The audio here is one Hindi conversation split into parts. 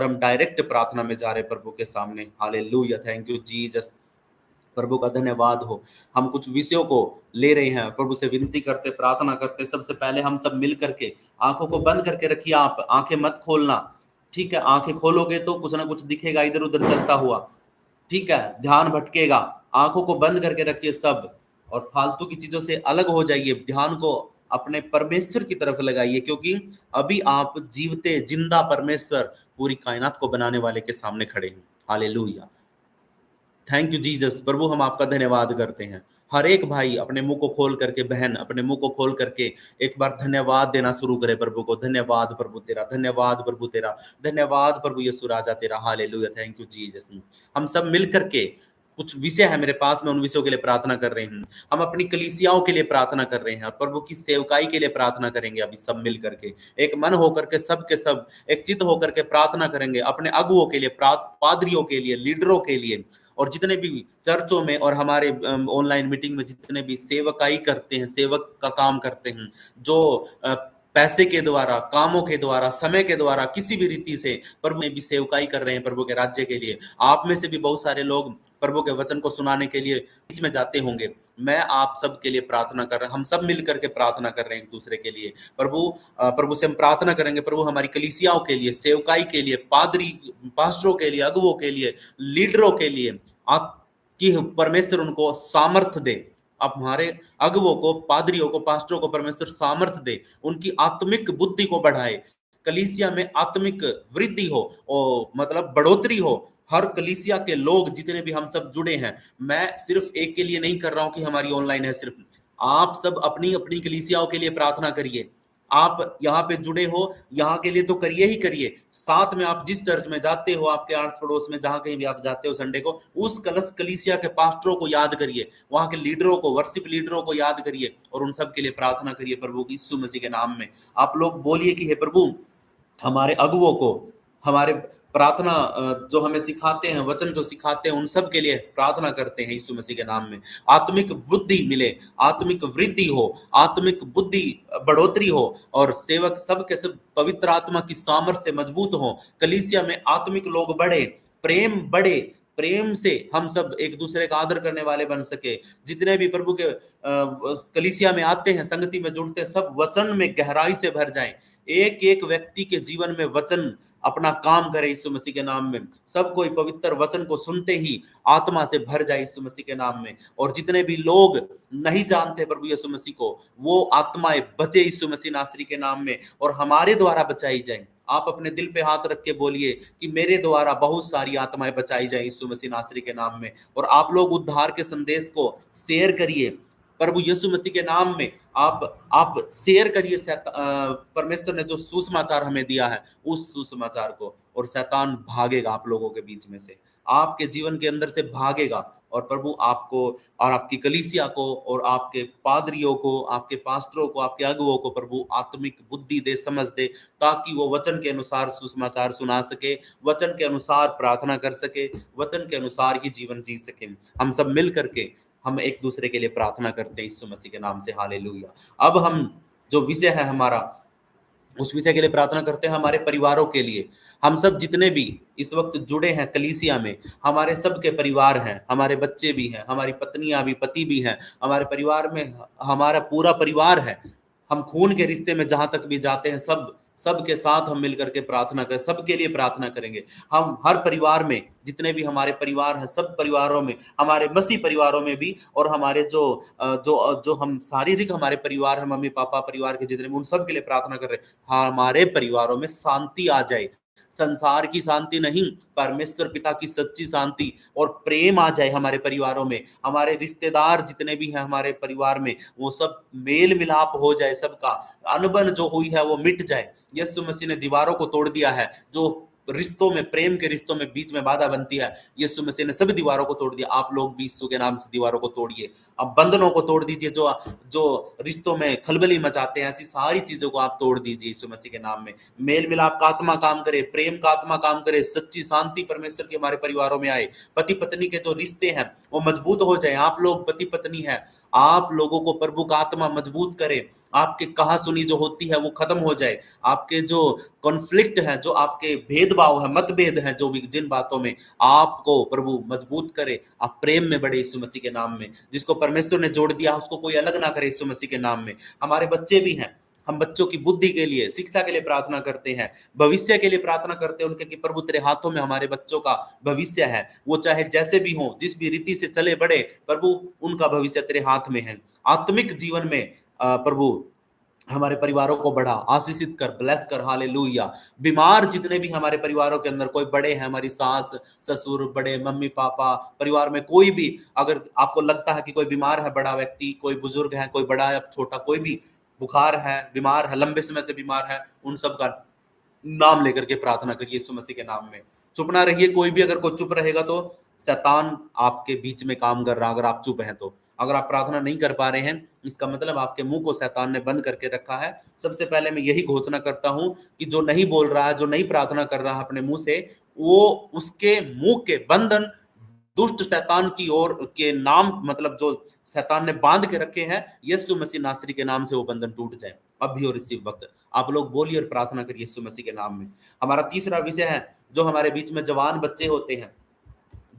हम डायरेक्ट प्रार्थना में जा रहे हैं प्रभु के सामने। Hallelujah, thank you Jesus. प्रभु का धन्यवाद हो। हम कुछ विषयों को ले रहे हैं, प्रभु से विनती करते, प्रार्थना करते। सबसे पहले हम सब मिल करके आंखों को बंद करके रखिए। आप आंखें मत खोलना, ठीक है? आंखें खोलोगे तो कुछ ना कुछ दिखेगा इधर उधर चलता हुआ, ठीक है? ध्यान भटकेगा। आंखों को बंद करके रखिए सब, और फालतू की चीजों से अलग हो जाइए। ध्यान को अपने परमेश्वर की तरफ लगाइए, क्योंकि अभी आप जीवते जिंदा परमेश्वर, पूरी कायनात को बनाने वाले के सामने खड़े हैं। Hallelujah, thank you Jesus. प्रभु हम आपका धन्यवाद करते हैं। हर एक भाई अपने मुंह को खोल करके, बहन अपने मुंह को खोल करके एक बार धन्यवाद देना शुरू करे प्रभु को। धन्यवाद प्रभु तेरा, धन्यवाद प्रभु तेरा, धन्यवाद प्रभु यीशु राजा तेरा। Hallelujah, thank you Jesus. हम सब मिल करके, कुछ विषय है मेरे पास, मैं उन विषयों के लिए प्रार्थना कर रहे हैं। हम अपनी कलीसियाओं के लिए प्रार्थना कर रहे हैं, और प्रभु की सेवकाई के लिए प्रार्थना करेंगे। अभी सब मिल करके एक मन होकर के, सब के सब एक चित्त होकर के प्रार्थना करेंगे अपने अगुओं के लिए, पादरियों के लिए, लीडरों के लिए, और जितने भी चर्चों में और हमारे ऑनलाइन मीटिंग में जितने भी सेवकाई करते हैं, सेवक का काम करते हैं, जो पैसे के द्वारा, कामों के द्वारा, समय के द्वारा, किसी भी रीति से प्रभु में भी सेवकाई कर रहे हैं प्रभु के राज्य के लिए। आप में से भी बहुत सारे लोग प्रभु के वचन को सुनाने के लिए बीच में जाते होंगे। मैं आप सब के लिए प्रार्थना कर रहा हूं, हम सब मिल करके प्रार्थना कर रहे हैं एक दूसरे के लिए। प्रभु से हम प्रार्थना करेंगे, प्रभु हमारी कलीसियाओं के लिए, सेवकाई के लिए, पादरी पास्टरों के लिए, अगुवों के लिए, लीडरों के लिए, आप कि परमेश्वर उनको सामर्थ दे। आप हमारे अगुवों को, पादरियों को, पास्टरों को परमेश्वर सामर्थ दे, उनकी आत्मिक बुद्धि को बढ़ाए, कलीसिया में आत्मिक वृद्धि हो, और मतलब बढ़ोतरी हो। हर कलीसिया के लोग जितने भी हम सब जुड़े हैं, मैं सिर्फ एक के लिए नहीं कर रहा हूं कि हमारी ऑनलाइन है, सिर्फ आप सब अपनी अपनी कलीसियाओं के लिए प्रार्थना करिए। आप यहाँ पे जुड़े हो, यहाँ के लिए तो करिए ही करिए, साथ में आप जिस चर्च में जाते हो, आपके आस पड़ोस में जहाँ कहीं भी आप जाते हो संडे को, उस कलीसिया के पास्टरों को याद करिए, वहाँ के लीडरों को, वर्शिप लीडरों को याद करिए, और उन सब के लिए प्रार्थना करिए प्रभु की यीशु मसीह के नाम में। आप लोग बोलिए कि हे प्रभु, हमारे अगुवों को, हमारे प्रार्थना जो हमें सिखाते हैं, वचन जो सिखाते हैं, उन सब के लिए प्रार्थना करते हैं यीशु मसीह के नाम में। आत्मिक बुद्धि मिले, आत्मिक वृद्धि हो, आत्मिक बुद्धि बढ़ोतरी हो, और सेवक सब के सब पवित्र आत्मा की सामर्थ्य से मजबूत हो। कलीसिया में आत्मिक लोग बढ़े, प्रेम बढ़े, प्रेम से हम सब एक दूसरे का आदर करने वाले बन सके। जितने भी प्रभु के कलीसिया में आते हैं, संगति में जुड़ते हैं, सब वचन में गहराई से भर जाएं। एक एक व्यक्ति के जीवन में वचन अपना काम करे यीशु मसीह के नाम में। सब कोई पवित्र वचन को सुनते ही आत्मा से भर जाए यीशु मसीह के नाम में। और जितने भी लोग नहीं जानते प्रभु यीशु मसीह को, वो आत्माएं बचे यीशु मसीह नासरी के नाम में, और हमारे द्वारा बचाई जाए। आप अपने दिल पे हाथ रख के बोलिए कि मेरे द्वारा बहुत सारी आत्माएं बचाई जाए यीशु मसीह नासरी के नाम में। और आप लोग उद्धार के संदेश को शेयर करिए प्रभु यीशु मसीह के नाम में। आप शेयर करिए परमेश्वर ने जो सुसमाचार हमें दिया है, उस सुसमाचार को, और शैतान भागेगा आप लोगों के बीच में से, आपके जीवन के अंदर से भागेगा। और प्रभु आपको और आपकी कलीसिया को और आपके पादरियों को, आपके पास्टरों को, आपके अगुवों को प्रभु आत्मिक बुद्धि दे, समझ दे, ताकि वो वचन के अनुसार सुसमाचार सुना सके, वचन के अनुसार प्रार्थना कर सके, वचन के अनुसार ही जीवन जी सके। हम सब मिल करके हम एक दूसरे के लिए प्रार्थना करते हैं यीशु मसीह के नाम से। हालेलुया। अब हम जो विषय है हमारा, उस विषय के लिए प्रार्थना करते हैं, हमारे परिवारों के लिए। हम सब जितने भी इस वक्त जुड़े हैं कलीसिया में, हमारे सबके परिवार हैं, हमारे बच्चे भी हैं, हमारी पत्नियां भी, पति भी हैं, हमारे परिवार में हमारा पूरा परिवार है। हम खून के रिश्ते में जहां तक भी जाते हैं, सबके साथ हम मिलकर के प्रार्थना कर, सबके लिए प्रार्थना करेंगे। हम हर परिवार में जितने भी हमारे परिवार हैं, सब परिवारों में, हमारे मसीह परिवारों में भी, और हमारे जो हम शारीरिक हमारे परिवार हैं, मम्मी पापा परिवार के जितने भी, उन सब के लिए प्रार्थना कर रहे हैं। हमारे परिवारों में शांति आ जाए, संसार की शांति नहीं, परमेश्वर पिता की सच्ची शांति और प्रेम आ जाए हमारे परिवारों में। हमारे रिश्तेदार जितने भी हैं हमारे परिवार में, वो सब मेल मिलाप हो जाए, सबका अनबन जो हुई है वो मिट जाए। यीशु मसीह ने दीवारों को तोड़ दिया है, जो रिश्तों में, प्रेम के रिश्तों में बीच में बाधा बनती है, यीशु मसीह ने सभी दीवारों को तोड़ दिया। आप लोग भी यीशु के नाम से दीवारों को तोड़िए, अब बंधनों को तोड़ दीजिए, जो रिश्तों में खलबली मचाते हैं, ऐसी सारी चीजों को आप तोड़ दीजिए यीशु मसीह के नाम में। मेल मिलाप का आत्मा काम करे, प्रेम का आत्मा काम करे, सच्ची शांति परमेश्वर की हमारे परिवारों में आए। पति पत्नी के जो रिश्ते हैं वो मजबूत हो जाए। आप लोग पति पत्नी हैं, आप लोगों को प्रभु का आत्मा मजबूत करे, आपके कहा सुनी जो होती है वो खत्म हो जाए, आपके जो कॉन्फ्लिक्ट है, जो आपके भेदभाव है, मतभेद है, जो भी जिन बातों में आपको प्रभु मजबूत करे, आप प्रेम में बढ़े यीशु मसीह के नाम में। जिसको परमेश्वर ने जोड़ दिया उसको कोई अलग ना करे यीशु मसीह के नाम में। हमारे बच्चे भी हैं, हम बच्चों की बुद्धि के लिए, शिक्षा के लिए प्रार्थना करते हैं, भविष्य के लिए प्रार्थना करते हैं उनके, कि प्रभु तेरे हाथों में हमारे बच्चों का भविष्य है, वो चाहे जैसे भी हो, जिस भी रीति से चले बढ़े, प्रभु उनका भविष्य तेरे हाथ में है। आत्मिक जीवन में प्रभु हमारे परिवारों को बढ़ा, आशीषित कर, ब्लेस कर, हालेलुया। बीमार जितने भी हमारे परिवारों के अंदर कोई बड़े हैं, हमारी सास ससुर, बड़े मम्मी पापा, परिवार में कोई भी, अगर आपको लगता है कि कोई बीमार है, बड़ा व्यक्ति, कोई बुजुर्ग है, कोई बड़ा है, छोटा, कोई भी बुखार है, बीमार है, लंबे समय से बीमार है, उन सब का नाम लेकर के प्रार्थना करिए यीशु मसीह के नाम में। चुप ना रहिए, कोई भी अगर कोई चुप रहेगा तो शैतान आपके बीच में काम कर रहा है, अगर आप चुप हैं तो। अगर आप प्रार्थना नहीं कर पा रहे हैं, इसका मतलब आपके मुंह को शैतान ने बंद करके रखा है। सबसे पहले मैं यही घोषणा करता हूं कि जो नहीं बोल रहा है, जो नहीं प्रार्थना कर रहा है अपने मुंह से, वो उसके मुंह के बंधन दुष्ट शैतान की ओर के नाम, मतलब जो शैतान ने बांध के रखे हैं, यीशु मसीह नासरी के नाम से वो बंधन टूट जाए अभी और इसी वक्त। आप लोग बोलिए और प्रार्थना करिए यीशु मसीह के नाम में। हमारा तीसरा विषय है, जो हमारे बीच में जवान बच्चे होते हैं,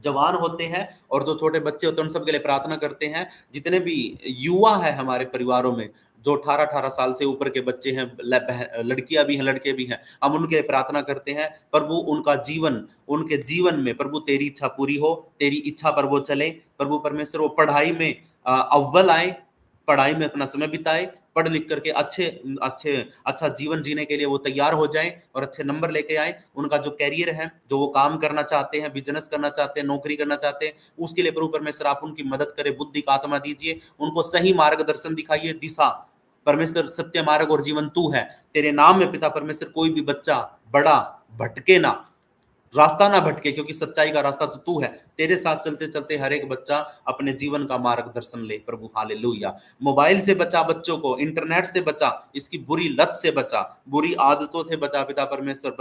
जवान होते हैं और जो छोटे बच्चे होते हैं, उन सब के लिए प्रार्थना करते हैं। जितने भी युवा है हमारे परिवारों में, जो 18-18 साल से ऊपर के बच्चे हैं, लड़कियां भी हैं, लड़के भी हैं, हम उनके लिए प्रार्थना करते हैं। प्रभु उनका जीवन, उनके जीवन में प्रभु तेरी इच्छा पूरी हो, तेरी इच्छा पर वो चले। प्रभु परमेश्वर वो पढ़ाई में अव्वल आए, पढ़ाई में अपना समय बिताए, पढ़ लिख करके अच्छे अच्छे अच्छा जीवन जीने के लिए वो तैयार हो जाएं और अच्छे नंबर लेके आए। उनका जो कैरियर है, जो वो काम करना चाहते हैं, बिजनेस करना चाहते हैं, नौकरी करना चाहते हैं, उसके लिए प्रभु परमेश्वर आप उनकी मदद करें, बुद्धि का आत्मा दीजिए, उनको सही मार्गदर्शन दिखाइए, दिशा। परमेश्वर सत्य मार्ग और जीवन तू है, तेरे नाम में पिता परमेश्वर कोई भी बच्चा बड़ा भटके ना, रास्ता ना भटके, क्योंकि सच्चाई का रास्ता तो तू है। तेरे साथ चलते चलते हर एक बच्चा अपने जीवन का मार्गदर्शन ले प्रभु, हालेलुया। मोबाइल से बचा बच्चों को, इंटरनेट से बचा, इसकी बुरी लत से बचा, बुरी आदतों से बचा पिता परमेश्वर।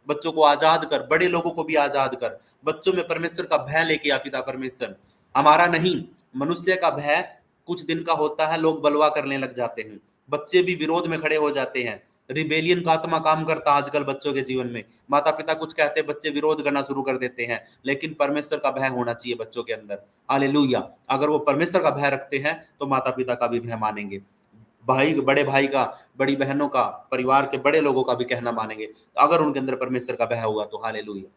बच्चों को आजाद कर, बड़े लोगों को भी आजाद कर। बच्चों में परमेश्वर का भय लेके आ पिता परमेश्वर, हमारा नहीं, मनुष्य का भय कुछ दिन का होता है, लोग बलवा करने लग जाते हैं, बच्चे भी विरोध में खड़े हो जाते हैं। रिबेलियन का आत्मा काम करता है आजकल बच्चों के जीवन में। माता पिता कुछ कहते हैं, बच्चे विरोध करना शुरू कर देते हैं, लेकिन परमेश्वर का भय होना चाहिए बच्चों के अंदर, हालेलुया। अगर वो परमेश्वर का भय रखते हैं तो माता पिता का भी भय मानेंगे, भाई, बड़े भाई का, बड़ी बहनों का, परिवार के बड़े लोगों का भी कहना मानेंगे, अगर उनके अंदर परमेश्वर का भय होगा तो, हालेलुया।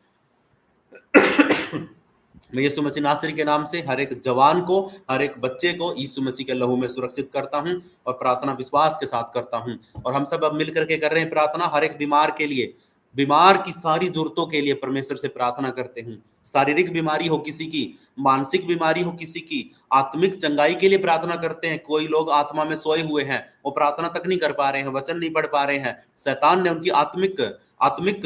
मैं यीशु मसीह नासरी के नाम से हर एक जवान को, हर एक बच्चे को यीशु मसीह के लहू में सुरक्षित करता हूं और प्रार्थना विश्वास के साथ करता हूं। और हम सब अब मिलकर के कर रहे हैं प्रार्थना हर एक बीमार के लिए, बीमार की सारी जरूरतों के लिए परमेश्वर से प्रार्थना करते हैं। शारीरिक बीमारी हो किसी की, मानसिक बीमारी हो किसी की, आत्मिक चंगाई के लिए प्रार्थना करते हैं। कोई लोग आत्मा में सोए हुए हैं, वो प्रार्थना तक नहीं कर पा रहे हैं, वचन नहीं पढ़ पा रहे हैं, शैतान ने उनकी आत्मिक आत्मिक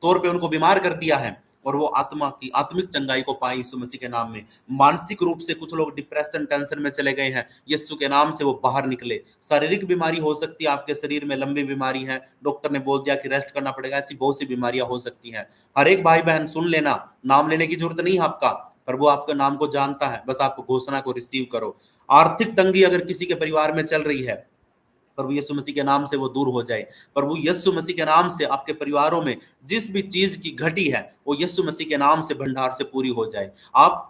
तौर पे उनको बीमार कर दिया है, और वो आत्मा की आत्मिक चंगाई को पाए यीशु मसीह के नाम में। मानसिक रूप से कुछ लोग डिप्रेशन, टेंशन में चले गए हैं, यीशु के नाम से वो बाहर निकले। शारीरिक बीमारी हो सकती है, आपके शरीर में लंबी बीमारी है, डॉक्टर ने बोल दिया कि रेस्ट करना पड़ेगा, ऐसी बहुत सी बीमारियां हो सकती हैं। हर एक भाई बहन सुन लेना, नाम लेने की जरूरत नहीं है आपका, पर वो आपके नाम को जानता है, बस आप घोषणा को रिसीव करो। आर्थिक तंगी अगर किसी के परिवार में चल रही है, प्रभु यीशु मसीह के नाम से वो दूर हो जाए। प्रभु यीशु मसीह के नाम से आपके परिवारों में जिस भी चीज की घटी है, वो यीशु मसीह के नाम से भंडार से पूरी हो जाए। आप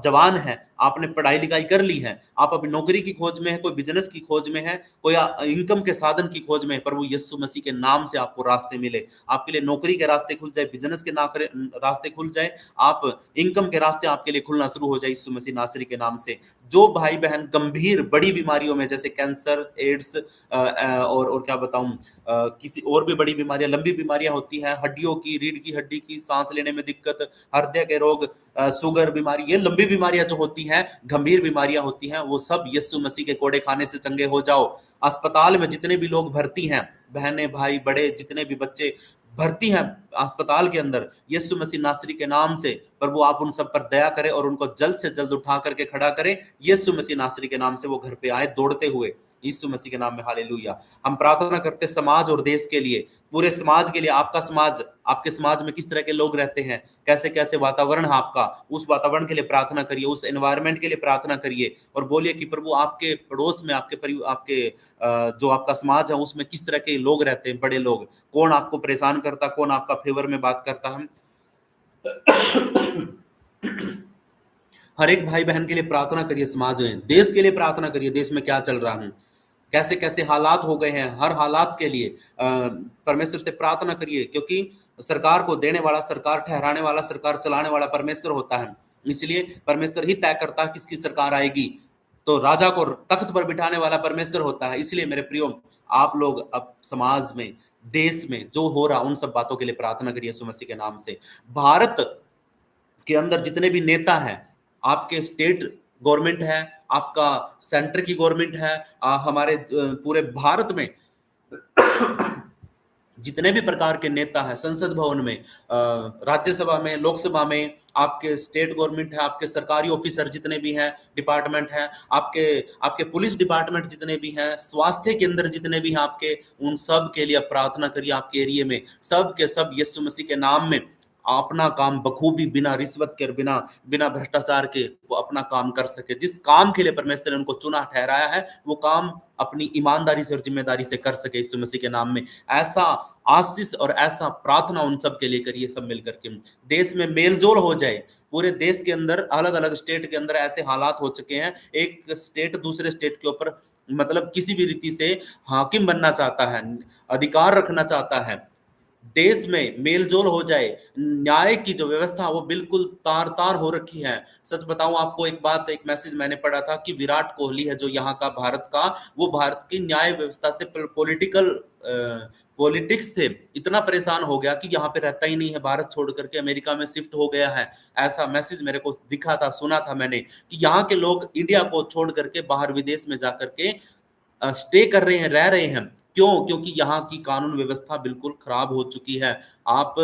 जवान हैं, आपने पढ़ाई लिखाई कर ली है, आप अभी नौकरी की खोज में है, कोई बिजनेस की खोज में है, कोई इनकम के साधन की खोज में है, प्रभु यीशु मसीह के नाम से आपको रास्ते मिले, आपके लिए नौकरी के रास्ते खुल जाए, बिजनेस के रास्ते खुल जाए, आप इनकम के रास्ते आपके लिए खुलना शुरू हो जाए यीशु मसीह नासरी के नाम से। जो भाई बहन गंभीर बड़ी बीमारियों में, जैसे कैंसर, एड्स, और क्या बताऊं, किसी और भी बड़ी बीमारियां, लंबी बीमारियां होती हैं, हड्डियों की, रीढ़ की हड्डी की, सांस लेने में दिक्कत, हृदय के रोग, शुगर बीमारी, ये लंबी बीमारियां जो होती हैं, गंभीर बीमारियां होती हैं, वो सब यीशु मसीह के कोड़े खाने से चंगे हो जाओ। अस्पताल में जितने भी लोग भर्ती हैं, बहनें, भाई, बड़े, जितने भी बच्चे भर्ती हैं अस्पताल के अंदर, यीशु मसीह नासरी के नाम से प्रभु आप उन सब पर दया करें और उनको जल्द से जल्द उठा करके खड़ा करें। यीशु मसीह नासरी के नाम से वो घर पे आए दौड़ते हुए, यीशु मसीह के नाम में, हालेलुया। हम प्रार्थना करते समाज और देश के लिए, पूरे समाज के लिए। आपका समाज, आपके समाज में किस तरह के लोग रहते हैं, कैसे कैसे वातावरण है आपका, उस वातावरण के लिए प्रार्थना करिए, उस एनवायरनमेंट के लिए प्रार्थना करिए और बोलिए कि प्रभु आपके पड़ोस में, आपके आपके जो आपका समाज है उसमें किस तरह के लोग रहते हैं, बड़े लोग, कौन आपको परेशान करता, कौन आपका फेवर में बात करता है। हर एक भाई बहन के लिए प्रार्थना करिए, समाज में, देश के लिए प्रार्थना करिए, देश में क्या चल रहा है, कैसे कैसे हालात हो गए हैं, हर हालात के लिए परमेश्वर से प्रार्थना करिए, क्योंकि सरकार को देने वाला, सरकार ठहराने वाला, सरकार चलाने वाला परमेश्वर होता है। इसलिए परमेश्वर ही तय करता है किसकी सरकार आएगी, तो राजा को तख्त पर बिठाने वाला परमेश्वर होता है। इसलिए मेरे प्रियो, आप लोग अब समाज में, देश में जो हो रहा उन सब बातों के लिए प्रार्थना करिए यीशु मसीह के नाम से। भारत के अंदर जितने भी नेता हैं, आपके स्टेट गवर्नमेंट है, आपका सेंटर की गवर्नमेंट है, हमारे पूरे भारत में जितने भी प्रकार के नेता हैं, संसद भवन में, राज्यसभा में, लोकसभा में, आपके स्टेट गवर्नमेंट है, आपके सरकारी ऑफिसर जितने भी हैं, डिपार्टमेंट हैं, आपके आपके पुलिस डिपार्टमेंट जितने भी हैं, स्वास्थ्य के अंदर जितने भी हैं आपके, उन सब के लिए प्रार्थना करिए। आपके एरिया में सब के सब यीशु मसीह के नाम में अपना काम बखूबी, बिना रिश्वत के, बिना बिना भ्रष्टाचार के वो अपना काम कर सके। जिस काम के लिए परमेश्वर ने उनको चुना ठहराया है, वो काम अपनी ईमानदारी से और जिम्मेदारी से कर सके यीशु मसीह के नाम में। ऐसा आशीष और ऐसा प्रार्थना उन सब के लिए करिए, सब मिलकर के। देश में मेलजोल हो जाए, पूरे देश के अंदर, अलग अलग स्टेट के अंदर ऐसे हालात हो चुके हैं, एक स्टेट दूसरे स्टेट के ऊपर मतलब किसी भी रीति से हाकिम बनना चाहता है, अधिकार रखना चाहता है। देश में मेलजोल हो जाए, न्याय की जो व्यवस्था है वो बिल्कुल तार तार हो रखी है। सच बताऊं आपको एक बात, एक मैसेज मैंने पढ़ा था कि विराट कोहली है जो यहाँ का भारत का, वो भारत की न्याय व्यवस्था से, पॉलिटिकल पॉलिटिक्स से इतना परेशान हो गया कि यहाँ पे रहता ही नहीं है, भारत छोड़ करके अमेरिका में शिफ्ट हो गया है। ऐसा मैसेज मेरे को दिखा था, सुना था मैंने, कि यहाँ के लोग इंडिया को छोड़ करके बाहर विदेश में जाकर के स्टे कर रहे हैं, रह रहे हैं। क्यों? क्योंकि यहाँ की कानून व्यवस्था बिल्कुल खराब हो चुकी है। आप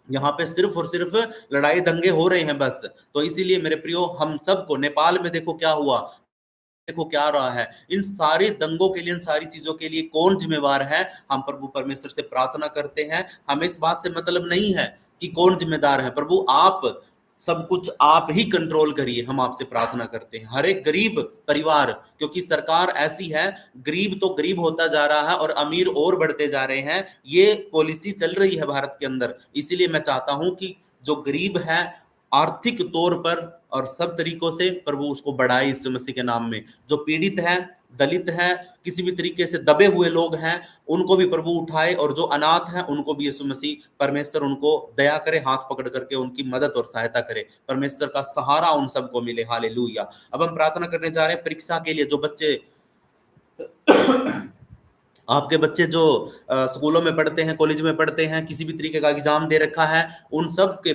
यहाँ पे सिर्फ और सिर्फ लड़ाई दंगे हो रहे हैं बस। तो इसीलिए मेरे प्रियो, हम सबको, नेपाल में देखो क्या हुआ, देखो क्या रहा है, इन सारे दंगों के लिए, इन सारी चीजों के लिए कौन जिम्मेवार है? हम प्रभु परमेश्वर से प्रार्थना करते हैं। हमें इस बात से मतलब नहीं है कि कौन जिम्मेदार है। प्रभु आप सब कुछ आप ही कंट्रोल करिए, हम आपसे प्रार्थना करते हैं। हर एक गरीब परिवार, क्योंकि सरकार ऐसी है, गरीब तो गरीब होता जा रहा है और अमीर और बढ़ते जा रहे हैं, ये पॉलिसी चल रही है भारत के अंदर। इसीलिए मैं चाहता हूं कि जो गरीब है आर्थिक तौर पर और सब तरीकों से, प्रभु उसको बढ़ाए यीशु मसीह के नाम में। जो पीड़ित है, दलित है, किसी भी तरीके से दबे हुए लोग हैं, उनको भी प्रभु उठाए, और जो अनाथ हैं उनको भी यीशु मसीह परमेश्वर उनको दया करे, हाथ पकड़ करके उनकी मदद और सहायता करे। परमेश्वर का सहारा उन सबको मिले, हालेलुया। अब हम प्रार्थना करने जा रहे हैं परीक्षा के लिए। जो बच्चे आपके बच्चे जो स्कूलों में पढ़ते हैं, कॉलेज में पढ़ते हैं, किसी भी तरीके का एग्जाम दे रखा है, उन सब के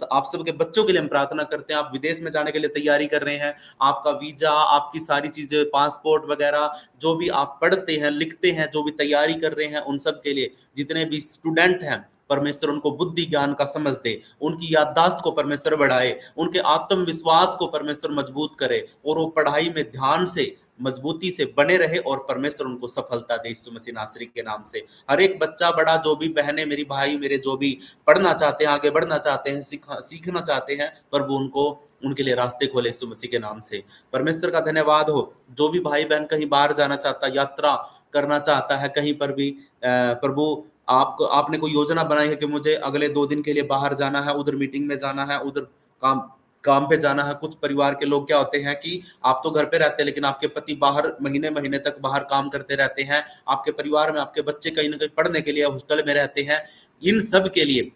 आप सब के बच्चों के लिए हम प्रार्थना करते हैं। आप विदेश में जाने के लिए तैयारी कर रहे हैं, आपका वीजा, आपकी सारी चीजें, पासपोर्ट वगैरह, जो भी आप पढ़ते हैं, लिखते हैं, जो भी तैयारी कर रहे हैं, उन सब के लिए, जितने भी स्टूडेंट हैं, परमेश्वर उनको बुद्धि ज्ञान का समझ दे, उनकी याददाश्त को परमेश्वर बढ़ाए, उनके आत्मविश्वास को परमेश्वर मजबूत करे, और वो पढ़ाई में ध्यान से, मजबूती से बने रहे, और परमेश्वर उनको सफलता दे यीशु मसीह नासरी के नाम से। हर एक बच्चा बड़ा, जो भी बहनें, मेरी भाई, मेरे जो भी पढ़ना चाहते हैं, आगे बढ़ना चाहते हैं, सीखना चाहते हैं, प्रभु उनको, उनके लिए रास्ते खोले यीशु मसीह के नाम से। परमेश्वर का धन्यवाद हो। जो भी भाई बहन कहीं बाहर जाना चाहता, यात्रा करना चाहता है कहीं पर भी, प्रभु आपने कोई योजना बनाई है कि मुझे अगले 2 दिन के लिए बाहर जाना है, उधर मीटिंग में जाना है, उधर काम काम पे जाना है। कुछ परिवार के लोग क्या होते हैं कि आप तो घर पे रहते हैं, लेकिन आपके पति बाहर महीने महीने तक बाहर काम करते रहते हैं, आपके परिवार में आपके बच्चे कहीं ना कहीं पढ़ने के लिए हॉस्टल में रहते हैं। इन सब के लिए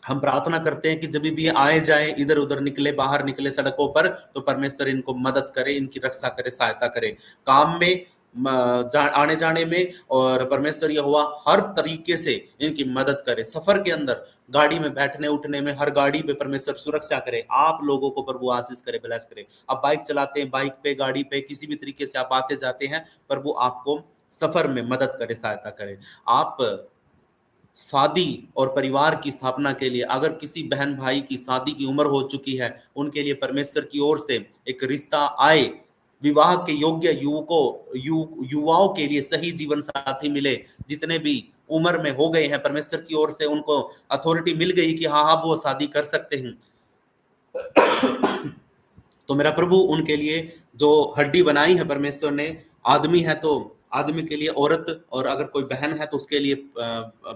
हम प्रार्थना करते हैं कि जब भी आए जाए, इधर उधर निकले, बाहर निकले सड़कों पर, तो परमेश्वर इनको मदद करे, इनकी रक्षा करे, सहायता करे, काम में, आने जाने में, और परमेश्वर यहोवा हर तरीके से इनकी मदद करे। सफर के अंदर, गाड़ी में बैठने उठने में, हर गाड़ी पे परमेश्वर सुरक्षा करे, आप लोगों को प्रभु आशीष करे, ब्लेस करे। आप बाइक चलाते हैं, बाइक पे, गाड़ी पे, किसी भी तरीके से आप आते जाते हैं, प्रभु आपको सफर में मदद करे, सहायता करे। आप शादी और परिवार की स्थापना के लिए, अगर किसी बहन भाई की शादी की उम्र हो चुकी है, उनके लिए परमेश्वर की ओर से एक रिश्ता आए, विवाह के योग्य युवाओं के लिए सही जीवन साथी मिले। जितने भी उम्र में हो गए हैं, परमेश्वर की ओर से उनको अथॉरिटी मिल गई कि हाँ हाँ वो शादी कर सकते हैं। तो मेरा प्रभु उनके लिए जो हड्डी बनाई है परमेश्वर ने, आदमी है तो आदमी के लिए औरत, और अगर कोई बहन है तो उसके लिए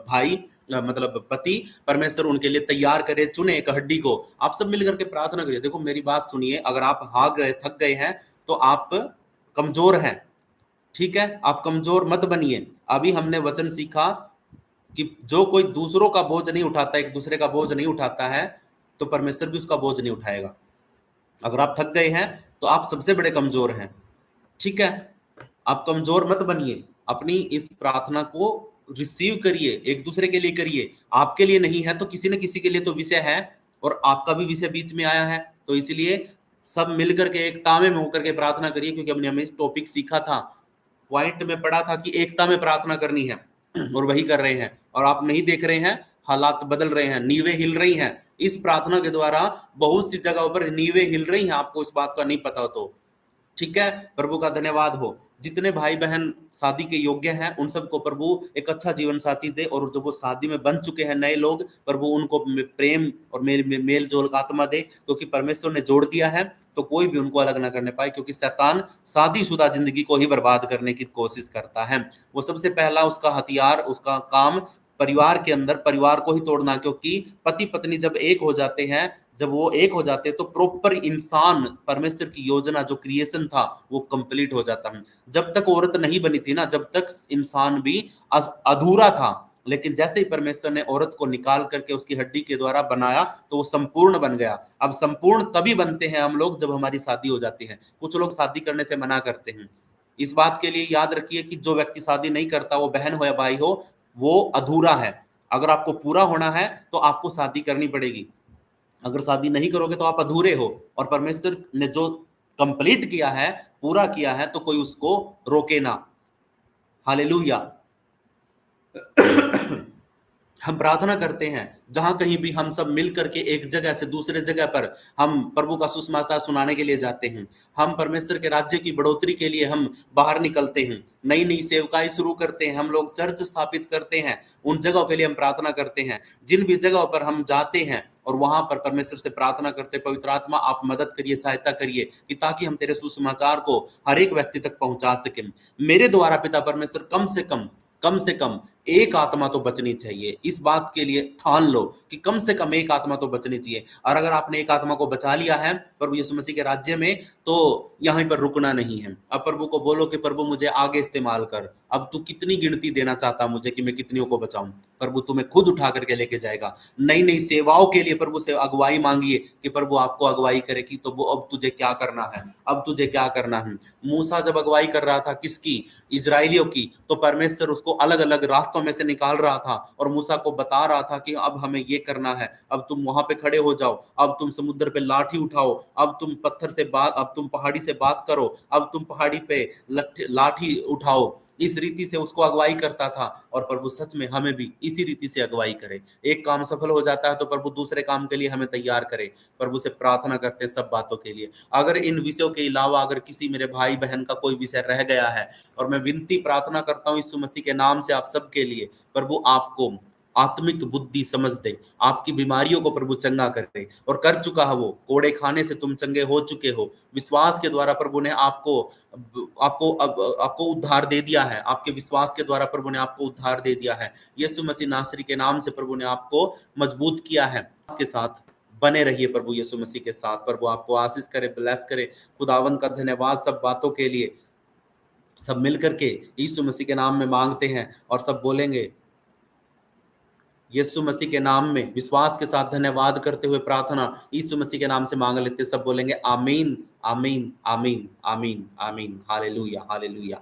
भाई, मतलब पति, परमेश्वर उनके लिए तैयार करे, चुने एक हड्डी को। आप सब मिलकर के प्रार्थना करिए। देखो मेरी बात सुनिए, अगर आप हार गए, थक गए हैं, तो आप कमजोर हैं, ठीक है? आप कमजोर मत बनिए। अभी हमने वचन सीखा कि जो कोई दूसरों का बोझ नहीं उठाता, एक दूसरे का बोझ नहीं उठाता है, तो परमेश्वर भी उसका बोझ नहीं उठाएगा। अगर आप थक गए हैं तो आप सबसे बड़े कमजोर हैं, ठीक है? आप कमजोर मत बनिए, अपनी इस प्रार्थना को रिसीव करिए, एक दूसरे के लिए करिए। आपके लिए नहीं है तो किसी न किसी के लिए तो विषय है, और आपका भी विषय बीच में आया है, तो इसलिए सब मिलकर के एक तामे में होकर के प्रार्थना करिए। क्योंकि हमने हमें टॉपिक सीखा था, पॉइंट में पढ़ा था कि एकता में प्रार्थना करनी है, और वही कर रहे हैं। और आप नहीं देख रहे हैं, हालात बदल रहे हैं, नींवें हिल रही हैं। इस प्रार्थना के द्वारा बहुत सी जगहों पर नींवें हिल रही हैं, आपको इस बात का नहीं पता तो, ठीक है? प्रभु का धन्यवाद हो। जितने भाई बहन शादी के योग्य हैं उन सबको प्रभु एक अच्छा जीवन साथी दे, और जो वो शादी में बन चुके हैं नए लोग, प्रभु उनको प्रेम और मेल जोल का आत्मा दे, क्योंकि परमेश्वर ने जोड़ दिया है तो कोई भी उनको अलग ना करने पाए। क्योंकि शैतान शादीशुदा जिंदगी को ही बर्बाद करने की कोशिश करता है। वो सबसे पहला उसका हथियार, उसका काम परिवार के अंदर परिवार को ही तोड़ना। क्योंकि पति पत्नी जब एक हो जाते हैं, जब वो एक हो जाते हैं तो प्रॉपर इंसान, परमेश्वर की योजना जो क्रिएशन था वो कंप्लीट हो जाता है। जब तक औरत नहीं बनी थी ना, जब तक इंसान भी अधूरा था। लेकिन जैसे ही परमेश्वर ने औरत को निकाल करके उसकी हड्डी के द्वारा बनाया तो वो संपूर्ण बन गया। अब संपूर्ण तभी बनते हैं हम लोग जब हमारी शादी हो जाती है। कुछ लोग शादी करने से मना करते हैं। इस बात के लिए याद रखिए कि जो व्यक्ति शादी नहीं करता, वो बहन हो या भाई हो, वो अधूरा है। अगर आपको पूरा होना है तो आपको शादी करनी पड़ेगी। अगर शादी नहीं करोगे तो आप अधूरे हो, और परमेश्वर ने जो कंप्लीट किया है, पूरा किया है, तो कोई उसको रोके ना। हालेलुया। हम प्रार्थना करते हैं, जहां कहीं भी हम सब मिल करके एक जगह से दूसरे जगह पर हम प्रभु का सुसमाचार सुनाने के लिए जाते हैं। हम परमेश्वर के राज्य की बढ़ोतरी के लिए हम बाहर निकलते हैं, नई नई सेवकाएं शुरू करते हैं, हम लोग चर्च स्थापित करते हैं। उन जगहों के लिए हम प्रार्थना करते हैं। जिन भी जगहों पर हम जाते हैं और वहां पर परमेश्वर से प्रार्थना करते, पवित्र आत्मा आप मदद करिए, सहायता करिए, कि ताकि हम तेरे सुसमाचार को हर एक व्यक्ति तक पहुंचा सकें। मेरे द्वारा पिता परमेश्वर कम से कम एक आत्मा तो बचनी चाहिए। इस बात के लिए ठान लो कि कम से कम एक आत्मा तो बचनी चाहिए। और अगर आपने एक आत्मा को बचा लिया है प्रभु यीशु मसीह के राज्य में, तो यहीं पर रुकना नहीं है। अब प्रभु को बोलो कि प्रभु मुझे आगे इस्तेमाल कर। अब तू कितनी गिनती देना चाहता मुझे कि मैं कितनियों को बचाऊं? प्रभु तुम्हें खुद उठा करके लेके जाएगा। नई नई सेवाओं के लिए प्रभु से अगुवाई मांगिए कि प्रभु आपको अगुवाई करे कि तो वो अब तुझे क्या करना है, अब तुझे क्या करना है। मूसा जब अगुवाई कर रहा था किसकी? इजराइलियों की, तो परमेश्वर उसको अलग अलग रास्तों में से निकाल रहा था और मूसा को बता रहा था कि अब हमें ये करना है, अब तुम वहां पे खड़े हो जाओ, अब तुम समुद्र पे लाठी उठाओ, अब तुम पत्थर से बात, अब तुम पहाड़ी से बात करो, अब तुम पहाड़ी पे लाठी उठाओ। इस रीति से उसको अगुवाई करता था। और प्रभु सच में हमें भी इसी रीति से अगुवाई करे। एक काम सफल हो जाता है तो प्रभु दूसरे काम के लिए हमें तैयार करे। प्रभु से प्रार्थना करते हैं सब बातों के लिए। अगर इन विषयों के अलावा अगर किसी मेरे भाई बहन का कोई विषय रह गया है, और मैं विनती प्रार्थना करता हूं यीशु मसीह के नाम से आप सबके लिए, प्रभु आपको आत्मिक बुद्धि समझ दे, आपकी बीमारियों को प्रभु चंगा करे। और कर चुका है वो, कोड़े खाने से तुम चंगे हो चुके हो। विश्वास के द्वारा प्रभु ने आपको आपको आपको उद्धार दे दिया है। आपके विश्वास के द्वारा प्रभु ने आपको उद्धार दे दिया है। यीशु मसीह नासरी के नाम से प्रभु ने आपको मजबूत किया है। इसके साथ बने रहिए प्रभु यीशु मसीह के साथ। प्रभु आपको आशीष करे, ब्लेस करे। खुदावन का धन्यवाद सब बातों के लिए। सब मिलकर के यीशु मसीह के नाम में मांगते हैं और सब बोलेंगे यीशु मसीह के नाम में विश्वास के साथ धन्यवाद करते हुए प्रार्थना यीशु मसीह के नाम से मांग लेते। सब बोलेंगे आमीन, आमीन, आमीन, आमीन, आमीन। Hallelujah, hallelujah.